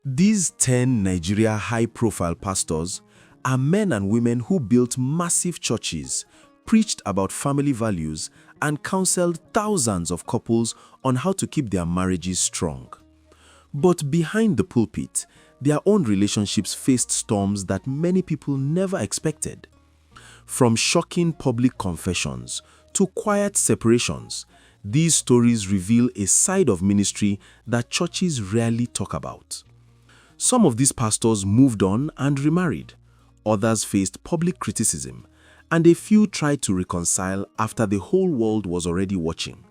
These 10 Nigeria high-profile pastors are men and women who built massive churches, preached about family values, and counseled thousands of couples on how to keep their marriages strong. But behind the pulpit, their own relationships faced storms that many people never expected. From shocking public confessions to quiet separations, these stories reveal a side of ministry that churches rarely talk about. Some of these pastors moved on and remarried. Others faced public criticism, and a few tried to reconcile after the whole world was already watching.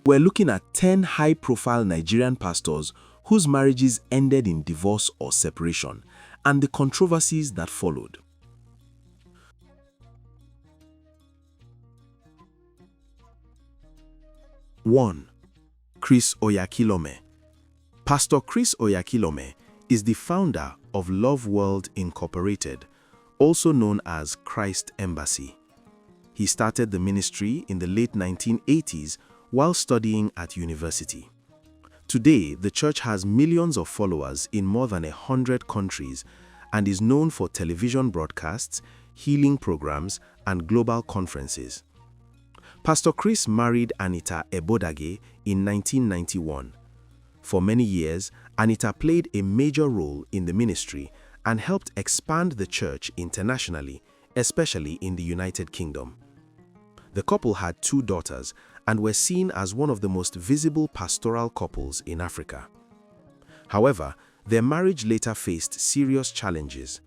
We're looking at 10 high-profile Nigerian pastors whose marriages ended in divorce or separation, and the controversies that followed. One, Chris Oyakhilome. Pastor Chris Oyakhilome is the founder of LoveWorld Incorporated, also known as Christ Embassy. He started the ministry in the late 1980s while studying at university. Today, the church has millions of followers in more than 100 countries and is known for television broadcasts, healing programs, and global conferences. Pastor Chris married Ituah Ighodalo in 1991. For many years, Ituah played a major role in the ministry and helped expand the church internationally, especially in the United Kingdom. The couple had 2 daughters and were seen as one of the most visible pastoral couples in Africa. However, their marriage later faced serious challenges.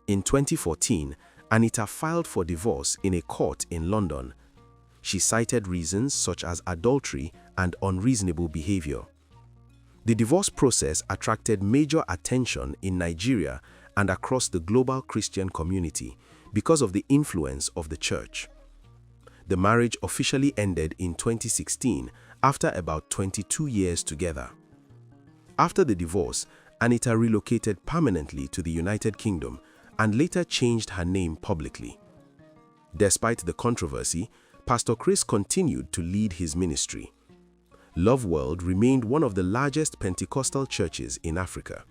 In 2014, Ituah filed for divorce in a court in London. She cited reasons such as adultery and unreasonable behavior. The divorce process attracted major attention in Nigeria and across the global Christian community because of the influence of the church. The marriage officially ended in 2016 after about 22 years together. After the divorce, Ituah relocated permanently to the United Kingdom and later changed her name publicly. Despite the controversy, Pastor Chris continued to lead his ministry. LoveWorld remained one of the largest Pentecostal churches in Africa.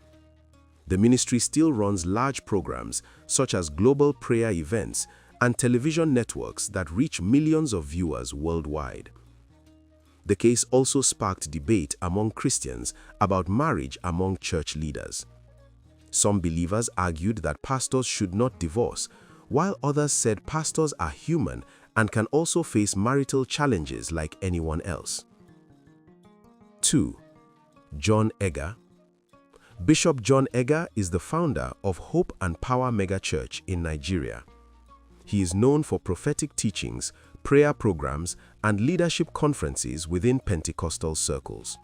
The ministry still runs large programs such as global prayer events and television networks that reach millions of viewers worldwide. The case also sparked debate among Christians about marriage among church leaders. Some believers argued that pastors should not divorce, while others said pastors are human and can also face marital challenges like anyone else. 2. John Edgar. Bishop John Edgar is the founder of Hope and Power Megachurch in Nigeria. He is known for prophetic teachings, prayer programs, and leadership conferences within Pentecostal circles.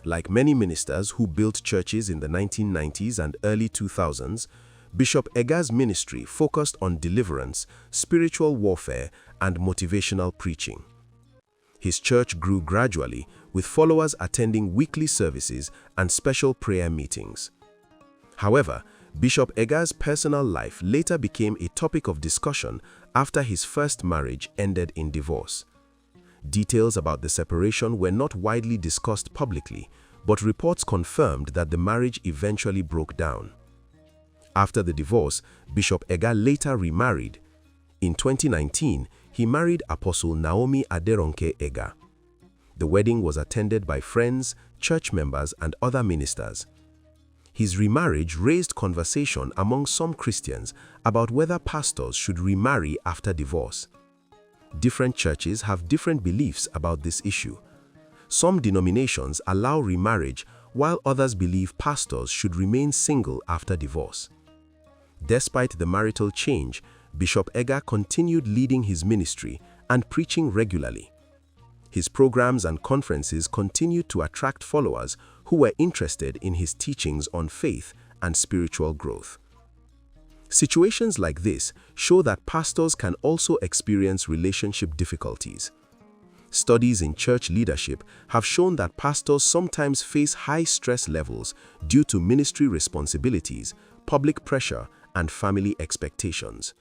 Like many ministers who built churches in the 1990s and early 2000s, Bishop Edgar's ministry focused on deliverance, spiritual warfare, and motivational preaching. His church grew gradually, with followers attending weekly services and special prayer meetings. However, Bishop Edgar's personal life later became a topic of discussion after his first marriage ended in divorce. Details about the separation were not widely discussed publicly, but reports confirmed that the marriage eventually broke down. After the divorce, Bishop Edgar later remarried. In 2019, he married Apostle Naomi Aderonke Edgar. The wedding was attended by friends, church members, and other ministers. His remarriage raised conversation among some Christians about whether pastors should remarry after divorce. Different churches have different beliefs about this issue. Some denominations allow remarriage, while others believe pastors should remain single after divorce. Despite the marital change, Bishop Edgar continued leading his ministry and preaching regularly. His programs and conferences continued to attract followers who were interested in his teachings on faith and spiritual growth. Situations like this show that pastors can also experience relationship difficulties. Studies in church leadership have shown that pastors sometimes face high stress levels due to ministry responsibilities, public pressure, and family expectations.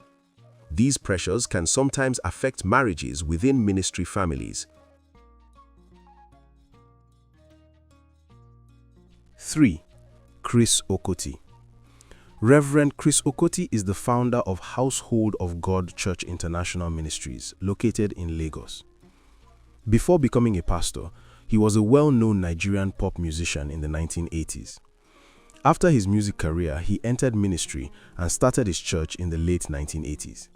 These pressures can sometimes affect marriages within ministry families. 3. Chris Okotie. Reverend Chris Okotie is the founder of Household of God Church International Ministries, located in Lagos. Before becoming a pastor, he was a well-known Nigerian pop musician in the 1980s. After his music career, he entered ministry and started his church in the late 1980s.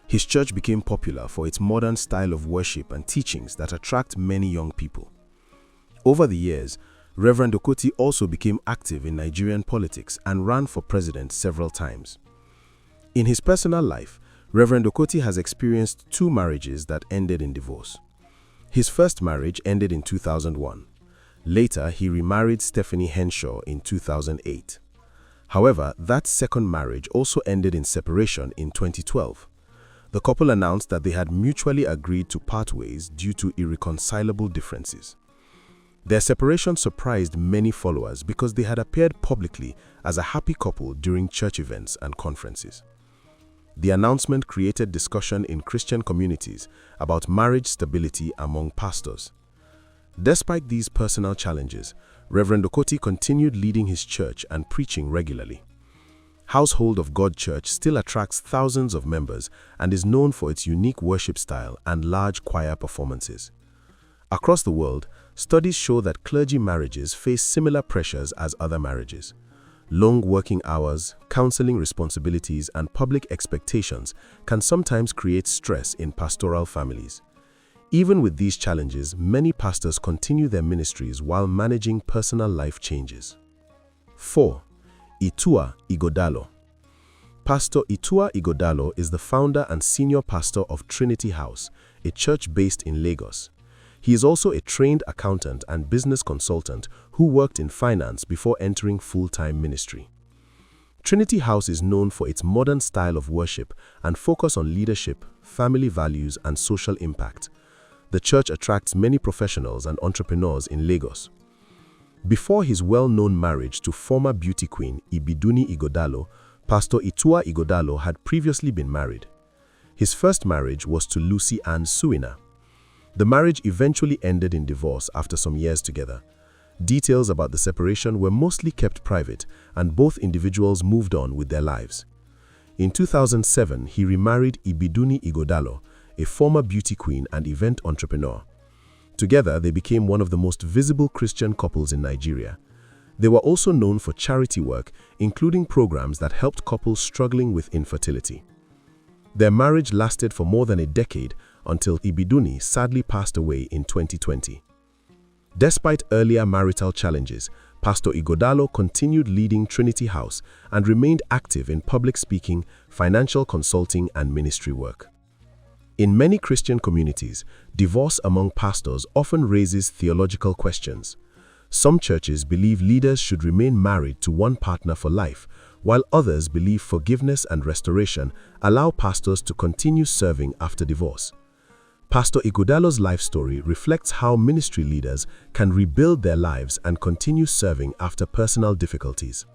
His church became popular for its modern style of worship and teachings that attract many young people. Over the years, Reverend Okotie also became active in Nigerian politics and ran for president several times. In his personal life, Reverend Okotie has experienced 2 marriages that ended in divorce. His first marriage ended in 2001. Later, he remarried Stephanie Henshaw in 2008. However, that second marriage also ended in separation in 2012. The couple announced that they had mutually agreed to part ways due to irreconcilable differences. Their separation surprised many followers because they had appeared publicly as a happy couple during church events and conferences. The announcement created discussion in Christian communities about marriage stability among pastors. Despite these personal challenges, Reverend Okotie continued leading his church and preaching regularly. Household of God Church still attracts thousands of members and is known for its unique worship style and large choir performances. Across the world, studies show that clergy marriages face similar pressures as other marriages. Long working hours, counseling responsibilities, and public expectations can sometimes create stress in pastoral families. Even with these challenges, many pastors continue their ministries while managing personal life changes. 4. Ituah Ighodalo. Pastor Ituah Ighodalo is the founder and senior pastor of Trinity House, a church based in Lagos. He is also a trained accountant and business consultant who worked in finance before entering full-time ministry. Trinity House is known for its modern style of worship and focus on leadership, family values, and social impact. The church attracts many professionals and entrepreneurs in Lagos. Before his well-known marriage to former beauty queen Ituah Ighodalo, Pastor Ituah Ighodalo had previously been married. His first marriage was to Lucy Ann Suina. The marriage eventually ended in divorce after some years together. Details about the separation were mostly kept private, and both individuals moved on with their lives. In 2007, he remarried Ituah Ighodalo, a former beauty queen and event entrepreneur. Together, they became one of the most visible Christian couples in Nigeria. They were also known for charity work, including programs that helped couples struggling with infertility. Their marriage lasted for more than a decade until Ituah sadly passed away in 2020. Despite earlier marital challenges, Pastor Ighodalo continued leading Trinity House and remained active in public speaking, financial consulting, and ministry work. In many Christian communities, divorce among pastors often raises theological questions. Some churches believe leaders should remain married to one partner for life, while others believe forgiveness and restoration allow pastors to continue serving after divorce. Pastor Ighodalo's life story reflects how ministry leaders can rebuild their lives and continue serving after personal difficulties.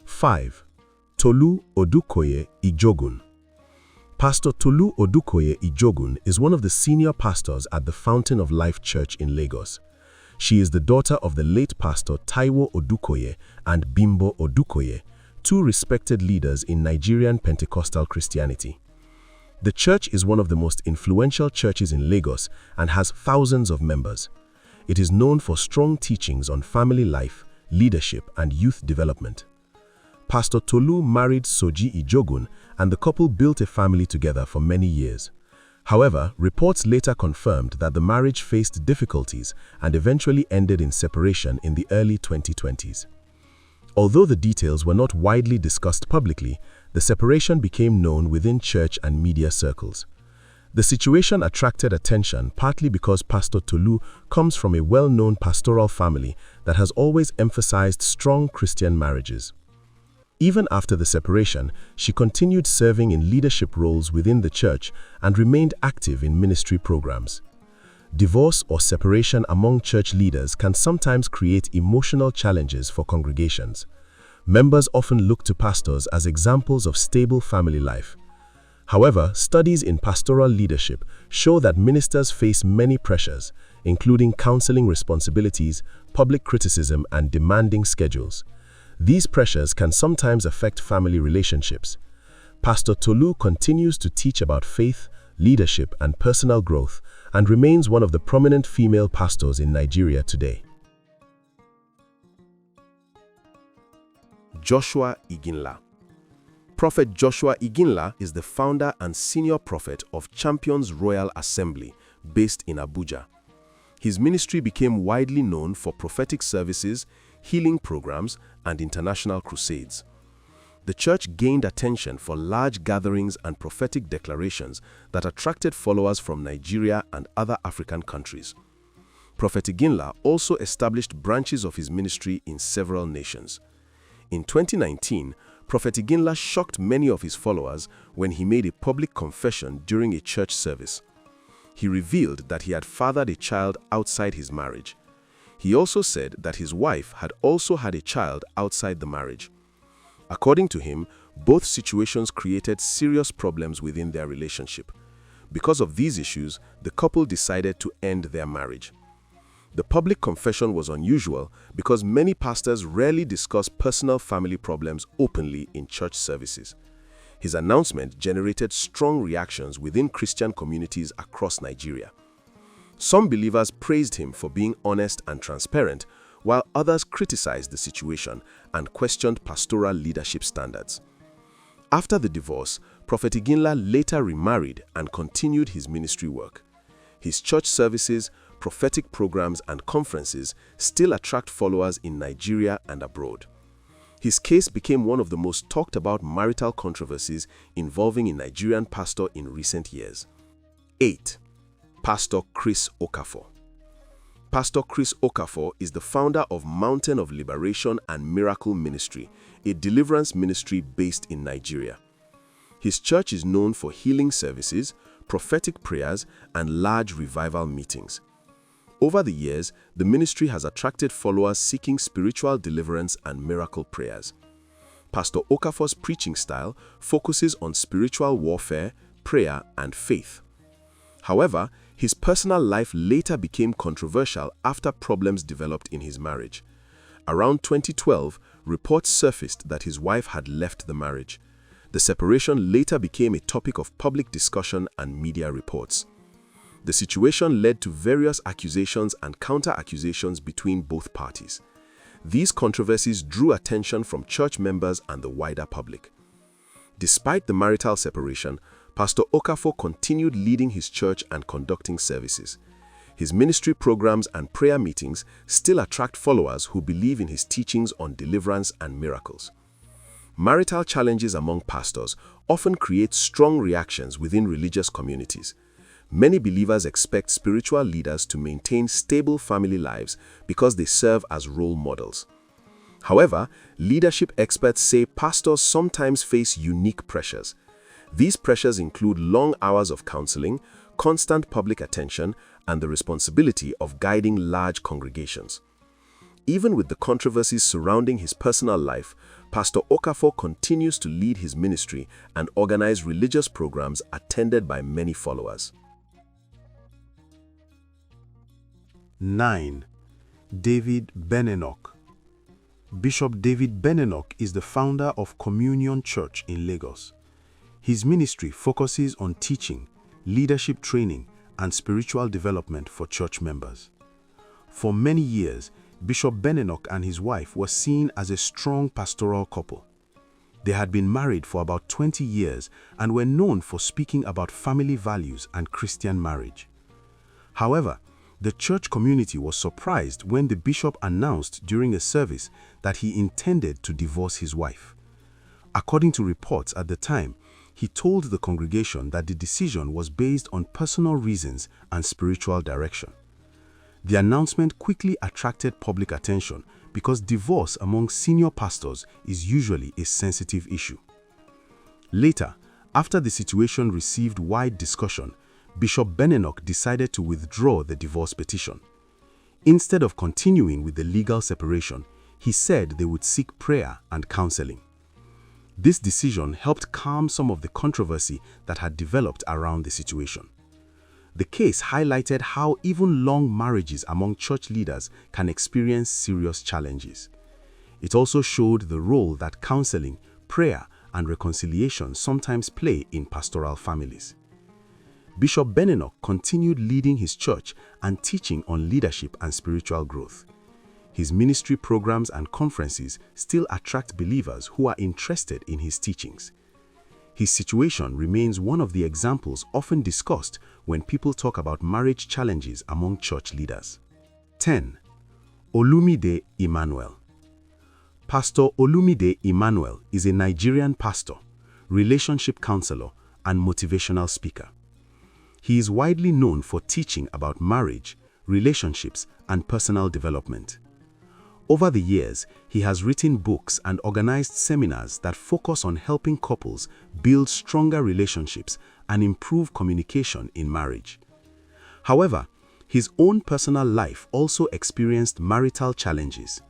5. Tolu Odukoya-Ijogun. Pastor Tolu Odukoya-Ijogun is one of the senior pastors at the Fountain of Life Church in Lagos. She is the daughter of the late pastor Taiwo Odukoye and Bimbo Odukoye, 2 respected leaders in Nigerian Pentecostal Christianity. The church is one of the most influential churches in Lagos and has thousands of members. It is known for strong teachings on family life, leadership, and youth development. Pastor Tolu married Soji Ijogun, and the couple built a family together for many years. However, reports later confirmed that the marriage faced difficulties and eventually ended in separation in the early 2020s. Although the details were not widely discussed publicly, the separation became known within church and media circles. The situation attracted attention partly because Pastor Tolu comes from a well-known pastoral family that has always emphasized strong Christian marriages. Even after the separation, she continued serving in leadership roles within the church and remained active in ministry programs. Divorce or separation among church leaders can sometimes create emotional challenges for congregations. Members often look to pastors as examples of stable family life. However, studies in pastoral leadership show that ministers face many pressures, including counseling responsibilities, public criticism, and demanding schedules. These pressures can sometimes affect family relationships. Pastor Tolu continues to teach about faith, leadership, and personal growth, and remains one of the prominent female pastors in Nigeria today. Joshua Iginla. Prophet Joshua Iginla is the founder and senior prophet of Champions Royal Assembly, based in Abuja. His ministry became widely known for prophetic services, healing programs, and international crusades. The church gained attention for large gatherings and prophetic declarations that attracted followers from Nigeria and other African countries. Prophet Iginla also established branches of his ministry in several nations. In 2019, Prophet Iginla shocked many of his followers when he made a public confession during a church service. He revealed that he had fathered a child outside his marriage. He also said that his wife had also had a child outside the marriage. According to him, both situations created serious problems within their relationship. Because of these issues, the couple decided to end their marriage. The public confession was unusual because many pastors rarely discuss personal family problems openly in church services. His announcement generated strong reactions within Christian communities across Nigeria. Some believers praised him for being honest and transparent, while others criticized the situation and questioned pastoral leadership standards. After the divorce, Prophet Iginla later remarried and continued his ministry work. His church services, prophetic programs, and conferences still attract followers in Nigeria and abroad. His case became one of the most talked about marital controversies involving a Nigerian pastor in recent years. 8. Pastor Chris Okafor. Pastor Chris Okafor is the founder of Mountain of Liberation and Miracle Ministry, a deliverance ministry based in Nigeria. His church is known for healing services, prophetic prayers, and large revival meetings. Over the years, the ministry has attracted followers seeking spiritual deliverance and miracle prayers. Pastor Okafor's preaching style focuses on spiritual warfare, prayer, and faith. However, his personal life later became controversial after problems developed in his marriage. Around 2012, reports surfaced that his wife had left the marriage. The separation later became a topic of public discussion and media reports. The situation led to various accusations and counter-accusations between both parties. These controversies drew attention from church members and the wider public. Despite the marital separation, Pastor Okafor continued leading his church and conducting services. His ministry programs and prayer meetings still attract followers who believe in his teachings on deliverance and miracles. Marital challenges among pastors often create strong reactions within religious communities. Many believers expect spiritual leaders to maintain stable family lives because they serve as role models. However, leadership experts say pastors sometimes face unique pressures. These pressures include long hours of counseling, constant public attention, and the responsibility of guiding large congregations. Even with the controversies surrounding his personal life, Pastor Okafor continues to lead his ministry and organize religious programs attended by many followers. 9. David Benino. Bishop David Benino is the founder of Communion Church in Lagos. His ministry focuses on teaching, leadership training, and spiritual development for church members. For many years, Bishop Benino and his wife were seen as a strong pastoral couple. They had been married for about 20 years and were known for speaking about family values and Christian marriage. However, the church community was surprised when the bishop announced during a service that he intended to divorce his wife. According to reports at the time, he told the congregation that the decision was based on personal reasons and spiritual direction. The announcement quickly attracted public attention because divorce among senior pastors is usually a sensitive issue. Later, after the situation received wide discussion, Bishop Benino decided to withdraw the divorce petition. Instead of continuing with the legal separation, he said they would seek prayer and counseling. This decision helped calm some of the controversy that had developed around the situation. The case highlighted how even long marriages among church leaders can experience serious challenges. It also showed the role that counseling, prayer, and reconciliation sometimes play in pastoral families. Bishop Benino continued leading his church and teaching on leadership and spiritual growth. His ministry programs and conferences still attract believers who are interested in his teachings. His situation remains one of the examples often discussed when people talk about marriage challenges among church leaders. 10. Olumide Emmanuel. Pastor Olumide Emmanuel is a Nigerian pastor, relationship counselor, and motivational speaker. He is widely known for teaching about marriage, relationships, and personal development. Over the years, he has written books and organized seminars that focus on helping couples build stronger relationships and improve communication in marriage. However, his own personal life also experienced marital challenges.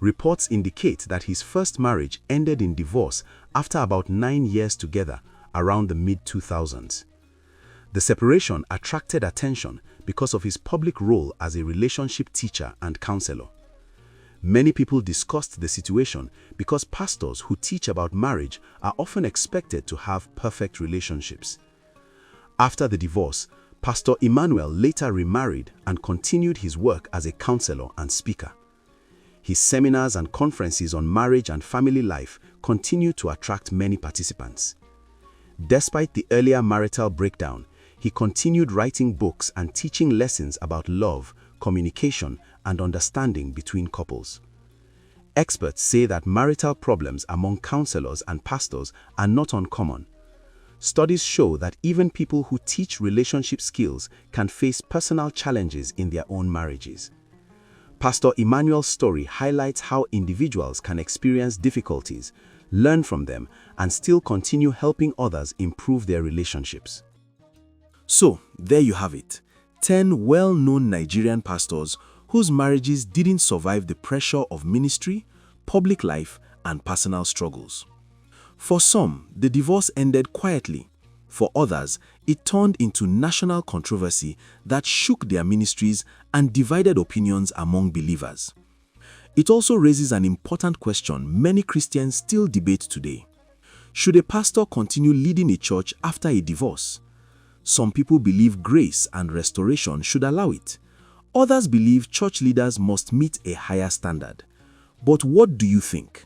Reports indicate that his first marriage ended in divorce after about 9 years together around the mid-2000s. The separation attracted attention because of his public role as a relationship teacher and counselor. Many people discussed the situation because pastors who teach about marriage are often expected to have perfect relationships. After the divorce, Pastor Emmanuel later remarried and continued his work as a counselor and speaker. His seminars and conferences on marriage and family life continue to attract many participants. Despite the earlier marital breakdown, he continued writing books and teaching lessons about love, communication, and understanding between couples. Experts say that marital problems among counselors and pastors are not uncommon. Studies show that even people who teach relationship skills can face personal challenges in their own marriages. Pastor Emmanuel's story highlights how individuals can experience difficulties, learn from them, and still continue helping others improve their relationships. So, there you have it. 10 well-known Nigerian pastors whose marriages didn't survive the pressure of ministry, public life, and personal struggles. For some, the divorce ended quietly. For others, it turned into national controversy that shook their ministries and divided opinions among believers. It also raises an important question many Christians still debate today. Should a pastor continue leading a church after a divorce? Some people believe grace and restoration should allow it. Others believe church leaders must meet a higher standard. But what do you think?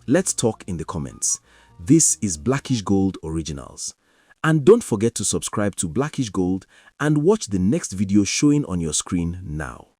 Let's talk in the comments. This is Blackish Gold Originals. And don't forget to subscribe to Blackish Gold and watch the next video showing on your screen now.